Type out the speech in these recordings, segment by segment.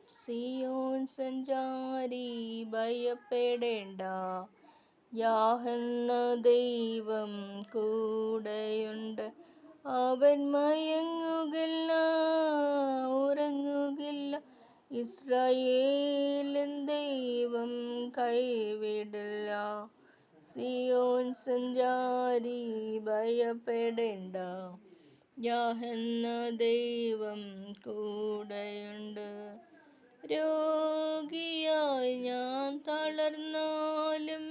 സിയോൻ സഞ്ചാരി ഭയപ്പെടേണ്ട, യാഹെന്ന ദൈവം കൂടെയുണ്ട്. അവൻ മയങ്ങുകില്ല, ഉറങ്ങുകില്ല, ഇസ്രായേലിൻ ദൈവം കൈവിടില്ല. സിയോൻ സഞ്ചാരി ഭയപ്പെടേണ്ട, യാഹെന്ന ദൈവം കൂടെയുണ്ട്. രോഗിയായി ഞാൻ തളർന്നാലും,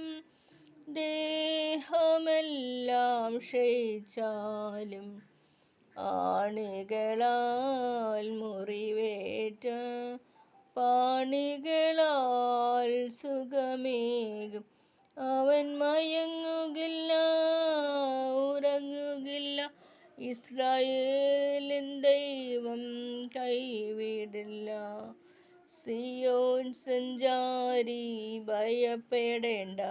ദേഹമെല്ലാം ക്ഷയിച്ചാലും, ആണികളാൽ മുറിവേറ്റ പാണികളാൽ സുഖമേകും. അവൻ മയങ്ങുകില്ല, ഉറങ്ങുകില്ല, ഇസ്രായേലിൻ ദൈവം കൈവിടില്ല. സിയോൻ സഞ്ചാരി ഭയപ്പെടേണ്ട,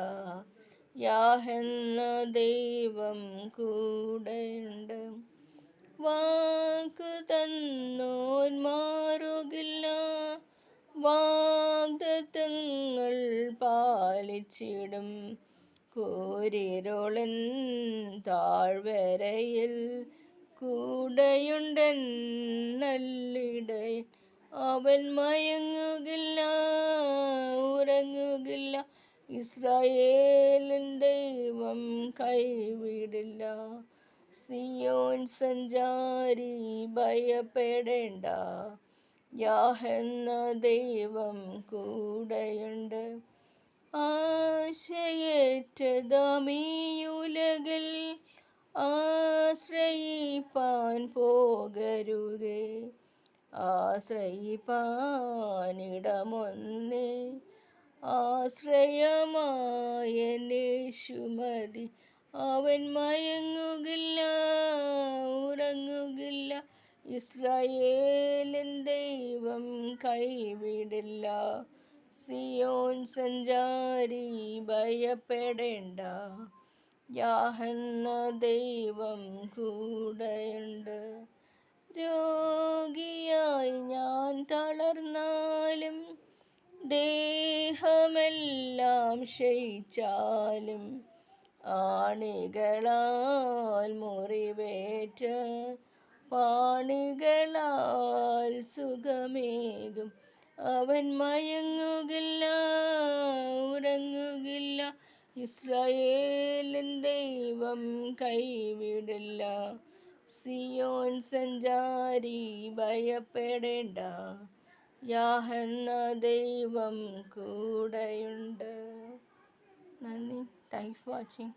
യാഹെന്ന ദൈവം കൂടെയുണ്ട്. വാക്കു തന്നോൻ മാറുകില്ല, വാഗ്ദത്തങ്ങൾ പാലിച്ചിടും. കൂരിരുളിൻ താഴ്വരയിൽ കൂടെയുണ്ടൻ നല്ലിടയൻ. അവൻ മയങ്ങുകില്ല, ഉറങ്ങുകില്ല, ഇസ്രായേലിൻ ദൈവം കൈവിടില്ല. സിയോൻ സഞ്ചാരി ഭയപ്പെടേണ്ട, യാഹെന്ന ദൈവം കൂടെയുണ്ട്. ആശയേറ്റതാമീയുലകിൽ ആശ്രയിപ്പാൻ പോകരുതേ. ആശ്രയിപ്പാനിടമൊന്നേ, ആശ്രയമായെന്നേശു മതി. അവൻ മയങ്ങുകില്ല, ഉറങ്ങുകില്ല, ഇസ്രായേലിൻ ദൈവം കൈവിടില്ല. സിയോൻ സഞ്ചാരി ഭയപ്പെടേണ്ട, യാഹെന്ന ദൈവം കൂടെയുണ്ട്. രോഗിയായി ഞാൻ തളർന്നാലും, ദേഹമെല്ലാം ക്ഷയിച്ചാലും, ആണികളാൽ മുറിവേറ്റ പാണികളാൽ സുഖമേകും. അവൻ മയങ്ങുകില്ല, ഉറങ്ങുകില്ല, ഇസ്രായേലിൻ ദൈവം കൈവിടില്ല. സിയോൻ സഞ്ചാരി ഭയപ്പെടേണ്ട, യാഹെന്ന ദൈവം കൂടെയുണ്ട്. നന്ദി. Thanks for watching.